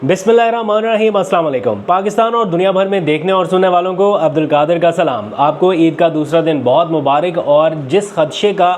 बिस्मिल्लाहिर्रहमानिर्रहीम, अस्सलाम वालेकुम। पाकिस्तान और दुनिया भर में देखने और सुनने वालों को अब्दुल कादिर का सलाम। आपको ईद का दूसरा दिन बहुत मुबारक। और जिस खदशे का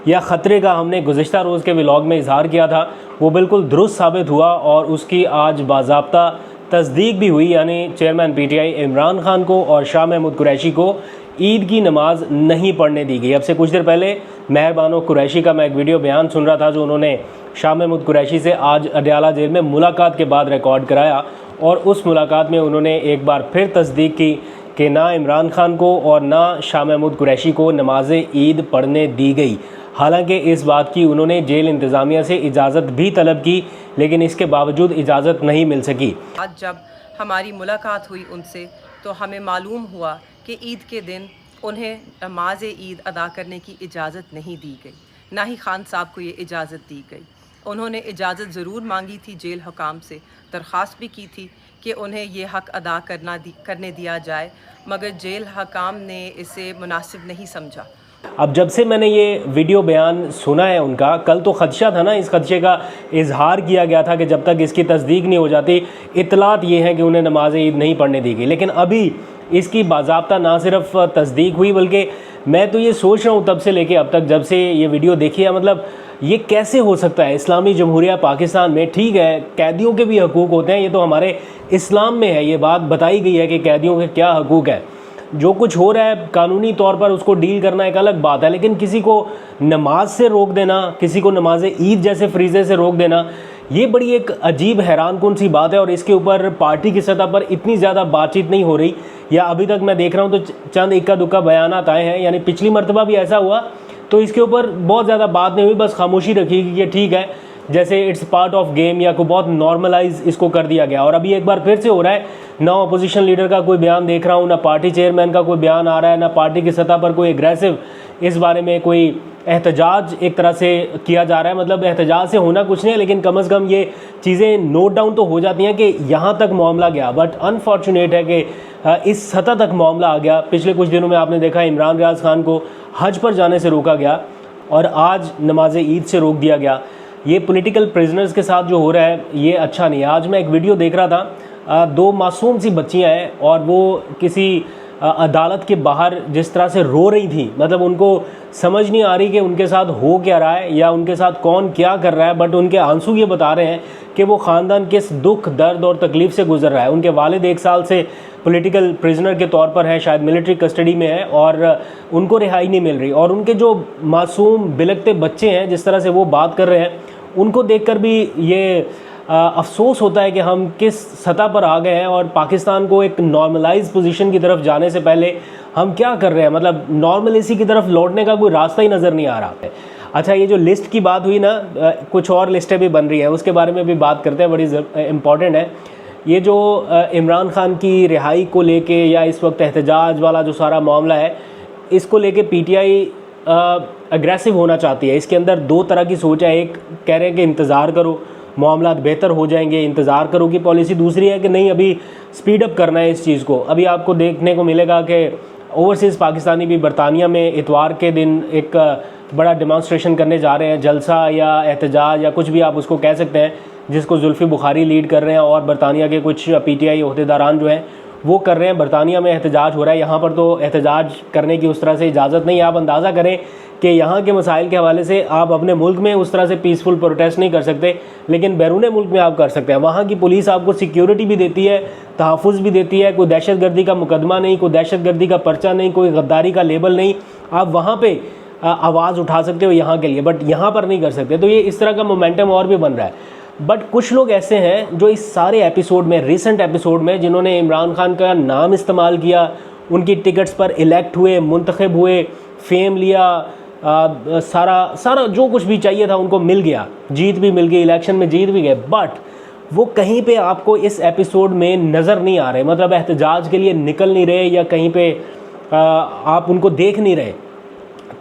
या ख़तरे का हमने गुज़िश्ता रोज़ के व्लॉग में इजहार किया था वो बिल्कुल दुरुस्त साबित हुआ और उसकी आज बाज़ाब्ता तस्दीक भी हुई। यानी चेयरमैन PTI इमरान खान को और शाह महमूद कुरैशी को ईद की नमाज़ नहीं पढ़ने दी गई। अब से कुछ देर पहले मेहरबानो कुरैशी का मैं एक वीडियो बयान सुन रहा था जो उन्होंने शाह महमूद कुरैशी से आज अडयाला जेल में मुलाकात के बाद रिकॉर्ड कराया, और उस मुलाकात में उन्होंने एक बार फिर तस्दीक की कि ना इमरान खान को और ना शाह महमूद कुरैशी को नमाज ईद पढ़ने दी गई। हालांकि इस बात की उन्होंने जेल इंतज़ामिया से इजाज़त भी तलब की, लेकिन इसके बावजूद इजाज़त नहीं मिल सकी। आज जब हमारी मुलाकात हुई उनसे तो हमें मालूम हुआ कि ईद के दिन उन्हें नमाज ईद अदा करने की इजाज़त नहीं दी गई, ना ही खान साहब को ये इजाज़त दी गई। उन्होंने इजाज़त ज़रूर मांगी थी, जेल हुकाम से दरख्वास्त भी की थी कि उन्हें ये हक़ अदा करने दिया जाए, मगर जेल हुकाम ने इसे मुनासिब नहीं समझा। अब जब से मैंने ये वीडियो बयान सुना है उनका, कल तो खदशा था ना, इस खदशे का इजहार किया गया था कि जब तक इसकी तस्दीक नहीं हो जाती इतलात ये है कि उन्हें नमाज ईद नहीं पढ़ने दी गई। लेकिन अभी इसकी बाज़ाब्ता ना सिर्फ तस्दीक हुई बल्कि मैं तो ये सोच रहा हूँ तब से लेके अब तक, जब से ये वीडियो देखी है, मतलब ये कैसे हो सकता है इस्लामी जमहूरिया पाकिस्तान में। ठीक है, कैदियों के भी हकूक़ होते हैं, ये तो हमारे इस्लाम में है, ये बात बताई गई है कि कैदियों के क्या हकूक़ है। जो कुछ हो रहा है कानूनी तौर पर उसको डील करना एक अलग बात है, लेकिन किसी को नमाज से रोक देना, किसी को नमाज ईद जैसे फ्रीज़े से रोक देना, ये बड़ी एक अजीब हैरान कौन सी बात है। और इसके ऊपर पार्टी की सतह पर इतनी ज़्यादा बातचीत नहीं हो रही, या अभी तक मैं देख रहा हूँ तो चंद इक्का दुक्का बयानात आए हैं। यानी पिछली मरतबा भी ऐसा हुआ तो इसके ऊपर बहुत ज़्यादा बात नहीं हुई, बस खामोशी रखी कि ठीक है, जैसे इट्स पार्ट ऑफ गेम, या को बहुत नॉर्मलाइज इसको कर दिया गया। और अभी एक बार फिर से हो रहा है, ना अपोजिशन लीडर का कोई बयान देख रहा हूँ, ना पार्टी चेयरमैन का कोई बयान आ रहा है, ना पार्टी की सतह पर कोई एग्रेसिव इस बारे में कोई एहतजाज एक तरह से किया जा रहा है। मतलब एहतजाज से होना कुछ नहीं है, लेकिन कम अज़ कम ये चीज़ें नोट डाउन तो हो जाती हैं कि यहाँ तक मामला गया। बट अनफॉर्चुनेट है कि इस सतह तक मामला आ गया। पिछले कुछ दिनों में आपने देखा इमरान रियाज खान को हज पर जाने से रोका गया और आज नमाज ईद से रोक दिया गया। ये पॉलिटिकल प्रिजनर्स के साथ जो हो रहा है ये अच्छा नहीं है। आज मैं एक वीडियो देख रहा था, दो मासूम सी बच्चियां हैं और वो किसी अदालत के बाहर जिस तरह से रो रही थी, मतलब उनको समझ नहीं आ रही कि उनके साथ हो क्या रहा है या उनके साथ कौन क्या कर रहा है। बट उनके आंसू ये बता रहे हैं कि वो ख़ानदान किस दुख, दर्द और तकलीफ़ से गुजर रहा है। उनके वालिद 1 साल से पॉलिटिकल प्रिजनर के तौर पर है, शायद मिलिट्री कस्टडी में है, और उनको रिहाई नहीं मिल रही। और उनके जो मासूम बिलखते बच्चे हैं, जिस तरह से वो बात कर रहे हैं, उनको देखकर भी ये अफसोस होता है कि हम किस सतह पर आ गए हैं और पाकिस्तान को एक नॉर्मलाइज पोजीशन की तरफ जाने से पहले हम क्या कर रहे हैं। मतलब नॉर्मलिसी की तरफ लौटने का कोई रास्ता ही नज़र नहीं आ रहा है। अच्छा, ये जो लिस्ट की बात हुई ना, कुछ और लिस्टें भी बन रही हैं, उसके बारे में भी बात करते हैं, बड़ी इम्पॉर्टेंट है। ये जो इमरान खान की रिहाई को लेके या इस वक्त एहतजाज वाला जो सारा मामला है, इसको लेके PTI अग्रेसिव होना चाहती है। इसके अंदर दो तरह की सोच है। एक कह रहे हैं कि इंतज़ार करो, मामला बेहतर हो जाएंगे, इंतज़ार करो की पॉलिसी। दूसरी है कि नहीं, अभी स्पीड अप करना है इस चीज़ को। अभी आपको देखने को मिलेगा कि ओवरसीज़ पाकिस्तानी भी बरतानिया में इतवार के दिन एक बड़ा डेमॉन्स्ट्रेशन करने जा रहे हैं, जलसा या एहतजाज या कुछ भी आप उसको कह सकते हैं, जिसको जुल्फ़ी बुखारी लीड कर रहे हैं और बरतानिया के कुछ PTI ओहदेदारान जो हैं वो कर रहे हैं। बरतानिया में एहतजाज हो रहा है, यहाँ पर तो एहतजाज करने की उस तरह से इजाज़त नहीं है। आप अंदाज़ा करें कि यहाँ के मसाइल के हवाले से आप अपने मुल्क में उस तरह से पीसफुल प्रोटेस्ट नहीं कर सकते, लेकिन बैरून मुल्क में आप कर सकते हैं। वहाँ की पुलिस आपको सिक्योरिटी भी देती है, तहफ़्फ़ुज़ भी देती है, कोई दहशतगर्दी का मुकदमा नहीं, कोई दहशतगर्दी का पर्चा नहीं, कोई गद्दारी का लेबल नहीं। आप वहाँ पर आवाज़ उठा सकते हो यहाँ के लिए, बट यहाँ पर नहीं कर सकते। तो ये इस तरह का मोमेंटम और भी बन रहा है। बट कुछ लोग ऐसे हैं जो इस सारे एपिसोड में, रिसेंट एपिसोड में, जिन्होंने इमरान खान का नाम इस्तेमाल किया, उनकी टिकट्स पर इलेक्ट हुए, मुंतखब हुए, फेम लिया, सारा जो कुछ भी चाहिए था उनको मिल गया, जीत भी मिल गई, इलेक्शन में जीत भी गए, बट वो कहीं पे आपको इस एपिसोड में नज़र नहीं आ रहे। मतलब एहतजाज के लिए निकल नहीं रहे या कहीं पे आप उनको देख नहीं रहे।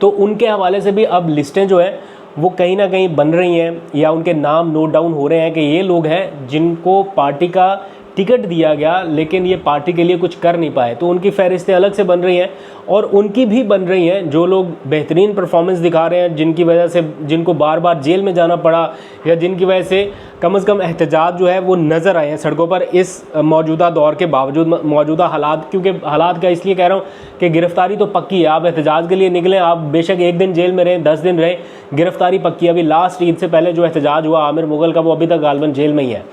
तो उनके हवाले से भी अब लिस्टें जो है वो कहीं ना कहीं बन रही हैं या उनके नाम नोट डाउन हो रहे हैं कि ये लोग हैं जिनको पार्टी का टिकट दिया गया लेकिन ये पार्टी के लिए कुछ कर नहीं पाए, तो उनकी फहरिस्तें अलग से बन रही हैं और उनकी भी बन रही हैं जो लोग बेहतरीन परफॉर्मेंस दिखा रहे हैं, जिनकी वजह से जिनको बार बार जेल में जाना पड़ा या जिनकी वजह से कम से कम एहतजाज जो है वो नज़र आए हैं सड़कों पर इस मौजूदा दौर के बावजूद, मौजूदा हालात, क्योंकि हालात का इसलिए कह रहा हूँ कि गिरफ्तारी तो पक्की है। आप एहतजाज के लिए निकलें, आप बेशक 1 दिन जेल में रहें, 10 दिन रहें, गिरफ्तारी पक्की है। अभी लास्ट ईद से पहले जो एहतजाज हुआ आमिर मुगल का, वो अभी तक गालबन जेल में ही है।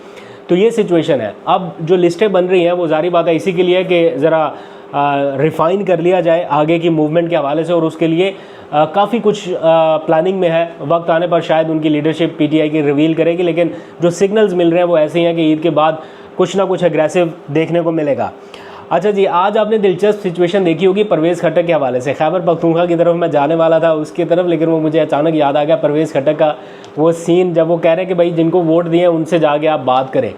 तो ये सिचुएशन है। अब जो लिस्टें बन रही हैं वो जारी बात है इसी के लिए कि ज़रा रिफ़ाइन कर लिया जाए आगे की मूवमेंट के हवाले से, और उसके लिए काफ़ी कुछ प्लानिंग में है। वक्त आने पर शायद उनकी लीडरशिप पीटीआई की रिवील करेगी, लेकिन जो सिग्नल्स मिल रहे हैं वो ऐसे ही हैं कि ईद के बाद कुछ ना कुछ एग्रेसिव देखने को मिलेगा। अच्छा जी, आज आपने दिलचस्प सिचुएशन देखी होगी परवेज़ खट्टक के हवाले से। खैबर पख्तूनख्वा की तरफ मैं जाने वाला था उसकी तरफ, लेकिन वो मुझे अचानक याद आ गया परवेज़ खट्टक का वो सीन जब वो कह रहे हैं कि भाई जिनको वोट दिए उनसे जाके आप बात करें।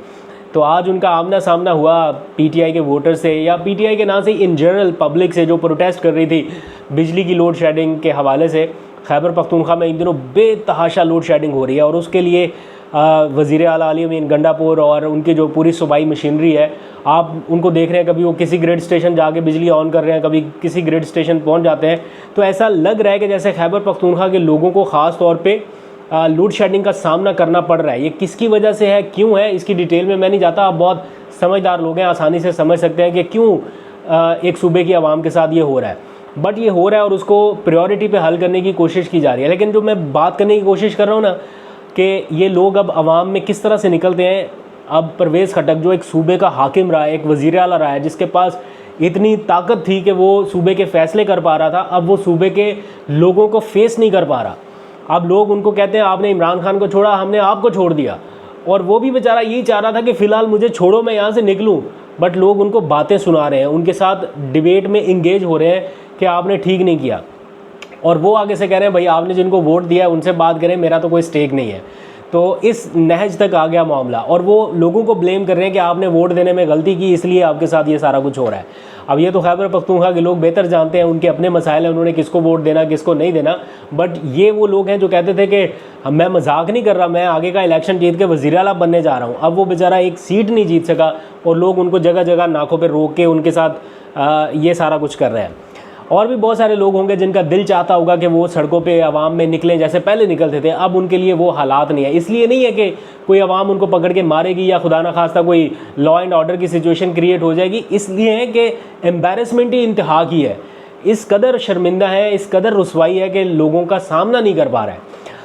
तो आज उनका आमना सामना हुआ पीटीआई के वोटर से, या पीटीआई के नाम से इन जनरल पब्लिक से जो प्रोटेस्ट कर रही थी बिजली की लोड शेडिंग के हवाले से। खैबर पख्तूनख्वा में इन दिनों बेतहाशा लोड शेडिंग हो रही है और उसके लिए वज़ीर आला अली अमीन गंडापुर और उनकी जो पूरी सूबाई मशीनरी है, आप उनको देख रहे हैं, कभी वो किसी ग्रिड स्टेशन जाके बिजली ऑन कर रहे हैं, कभी किसी ग्रिड स्टेशन पहुंच जाते हैं। तो ऐसा लग रहा है कि जैसे खैबर पख्तूनख्वा के लोगों को ख़ास तौर पे लोड शेडिंग का सामना करना पड़ रहा है। ये किसकी वजह से है, क्यों है, इसकी डिटेल में मैं नहीं जाता। आप बहुत समझदार लोग हैं, आसानी से समझ सकते हैं कि क्यों एक सूबे की आवाम के साथ ये हो रहा है। बट ये हो रहा है और उसको प्रायोरिटी पे हल करने की कोशिश की जा रही है। लेकिन जो मैं बात करने की कोशिश कर रहा हूँ ना कि ये लोग अब आवाम में किस तरह से निकलते हैं। अब परवेज़ खट्टक जो एक सूबे का हाकिम रहा है, एक वज़ीर आला रहा है, जिसके पास इतनी ताकत थी कि वो सूबे के फ़ैसले कर पा रहा था, अब वो सूबे के लोगों को फेस नहीं कर पा रहा। अब लोग उनको कहते हैं आपने इमरान खान को छोड़ा, हमने आपको छोड़ दिया, और वो भी बेचारा यही चाह रहा था कि फ़िलहाल मुझे छोड़ो, मैं यहाँ से निकलूँ। बट लोग उनको बातें सुना रहे हैं, उनके साथ डिबेट में इंगेज हो रहे हैं कि आपने ठीक नहीं किया, और वो आगे से कह रहे हैं भाई आपने जिनको वोट दिया है उनसे बात करें, मेरा तो कोई स्टेक नहीं है। तो इस नहज तक आ गया मामला, और वो लोगों को ब्लेम कर रहे हैं कि आपने वोट देने में गलती की, इसलिए आपके साथ ये सारा कुछ हो रहा है। अब ये तो खैबर पख्तूनख्वा के लोग बेहतर जानते हैं, उनके अपने मसाइल हैं, उन्होंने किसको वोट देना किसको नहीं देना। बट ये वो लोग हैं जो कहते थे कि मैं मजाक नहीं कर रहा, मैं आगे का इलेक्शन जीत के वज़ीर आला बनने जा रहा हूँ। अब वो बेचारा एक सीट नहीं जीत सका और लोग उनको जगह जगह नाकों पर रोक के उनके साथ ये सारा कुछ कर रहे हैं। और भी बहुत सारे लोग होंगे जिनका दिल चाहता होगा कि वो सड़कों पे आवाम में निकलें जैसे पहले निकलते थे, अब उनके लिए वो हालात नहीं है। इसलिए नहीं है कि कोई आवाम उनको पकड़ के मारेगी या खुदा ना खास्ता कोई लॉ एंड ऑर्डर की सिचुएशन क्रिएट हो जाएगी, इसलिए है कि एम्बेरसमेंट ही इंतहा की है। इस कदर शर्मिंदा है, इस कदर रुसवाई है कि लोगों का सामना नहीं कर पा रहा है।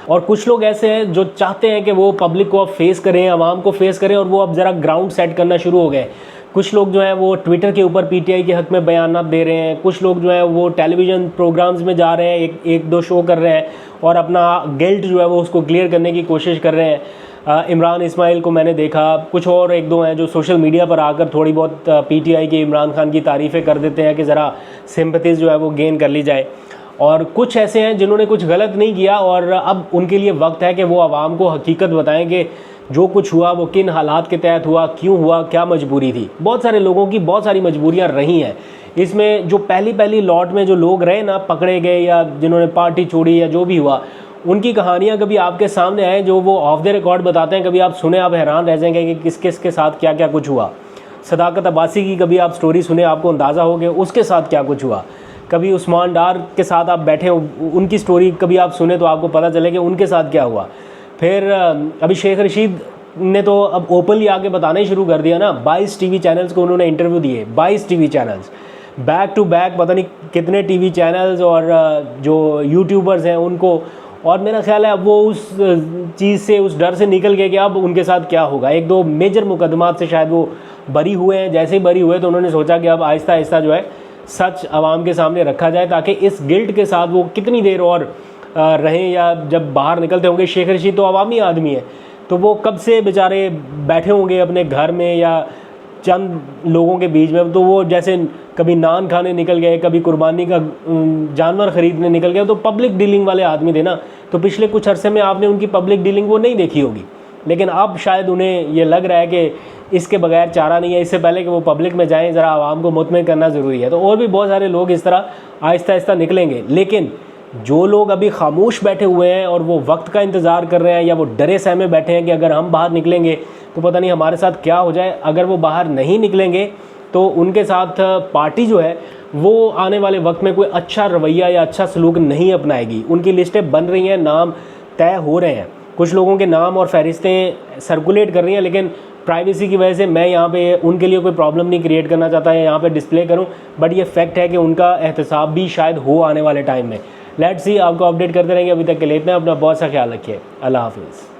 और कुछ लोग ऐसे हैं जो चाहते हैं कि वो पब्लिक को अब फेस करें, आवाम को फेस करें, और वो अब ज़रा ग्राउंड सेट करना शुरू हो गए। कुछ लोग जो है वो ट्विटर के ऊपर पीटीआई के हक़ में बयानात दे रहे हैं, कुछ लोग जो है वो टेलीविज़न प्रोग्राम्स में जा रहे हैं, एक दो शो कर रहे हैं और अपना गिल्ट जो है वो उसको क्लियर करने की कोशिश कर रहे हैं। इमरान इस्माइल को मैंने देखा, कुछ और एक दो हैं जो सोशल मीडिया पर आकर थोड़ी बहुत पीटीआई की, इमरान खान की तारीफ़ें कर देते हैं कि ज़रा सिंपैथीज़ जो है वो गेन कर ली जाए। और कुछ ऐसे हैं जिन्होंने कुछ गलत नहीं किया और अब उनके लिए वक्त है कि वो आवाम को हकीकत बताएं कि जो कुछ हुआ वो किन हालात के तहत हुआ, क्यों हुआ, क्या मजबूरी थी। बहुत सारे लोगों की बहुत सारी मजबूरियां रही हैं इसमें। जो पहली लॉट में जो लोग रहे ना, पकड़े गए या जिन्होंने पार्टी छोड़ी या जो भी हुआ, उनकी कहानियां कभी आपके सामने आए जो वो ऑफ द रिकॉर्ड बताते हैं, कभी आप सुने आप हैरान रह जाएंगे कि किस किस के साथ क्या क्या कुछ हुआ। सदाकत अब्बासी की कभी आप स्टोरी सुने, आपको अंदाज़ा हो गया उसके साथ क्या कुछ हुआ। कभी उस्मान डार के साथ आप बैठे हो, उनकी स्टोरी कभी आप सुने तो आपको पता चले कि उनके साथ क्या हुआ। फिर अभी शेख रशीद ने तो अब ओपनली आके बताना ही शुरू कर दिया ना। 22 टीवी चैनल्स को उन्होंने इंटरव्यू दिए, 22 TV channels back to back, पता नहीं कितने टीवी चैनल्स और जो यूट्यूबर्स हैं उनको। और मेरा ख्याल है अब वो उस चीज़ से, उस डर से निकल गए कि अब उनके साथ क्या होगा। एक दो मेजर मुकदमात से शायद वो बरी हुए हैं। जैसे ही बरी हुए तो उन्होंने सोचा कि अब आहिस्ता आहिस्ता जो है सच आवाम के सामने रखा जाए, ताकि इस गिल्ट के साथ वो कितनी देर और रहें या जब बाहर निकलते होंगे। शेख रशीद तो अवामी आदमी है, तो वो कब से बेचारे बैठे होंगे अपने घर में या चंद लोगों के बीच में। तो वो जैसे कभी नान खाने निकल गए, कभी कुर्बानी का जानवर ख़रीदने निकल गए। तो पब्लिक डीलिंग वाले आदमी थे ना, तो पिछले कुछ अरसे में आपने उनकी पब्लिक डीलिंग वो नहीं देखी होगी। लेकिन अब शायद उन्हें ये लग रहा है कि इसके बगैर चारा नहीं है, इससे पहले कि वो पब्लिक में जाएं ज़रा आवाम को मुतमईन करना ज़रूरी है। तो और भी बहुत सारे लोग इस तरह आहिस्ता आहिस्ता निकलेंगे। लेकिन जो लोग अभी खामोश बैठे हुए हैं और वो वक्त का इंतज़ार कर रहे हैं या वो डरे सहमे बैठे हैं कि अगर हम बाहर निकलेंगे तो पता नहीं हमारे साथ क्या हो जाए, अगर वो बाहर नहीं निकलेंगे तो उनके साथ पार्टी जो है वो आने वाले वक्त में कोई अच्छा रवैया या अच्छा सलूक नहीं अपनाएगी। उनकी लिस्टें बन रही हैं, नाम तय हो रहे हैं, कुछ लोगों के नाम और फहरिस्तें सर्कुलेट कर रही हैं, लेकिन प्राइवेसी की वजह से मैं यहाँ पे उनके लिए कोई प्रॉब्लम नहीं क्रिएट करना चाहता है यहाँ पे डिस्प्ले करूँ, बट ये फैक्ट है कि उनका एहतसाब भी शायद हो आने वाले टाइम में। लेट्स सी, आपको अपडेट करते रहेंगे। अभी तक के लिए इतना, अपना बहुत सा ख्याल रखिए। अल्लाह हाफिज़।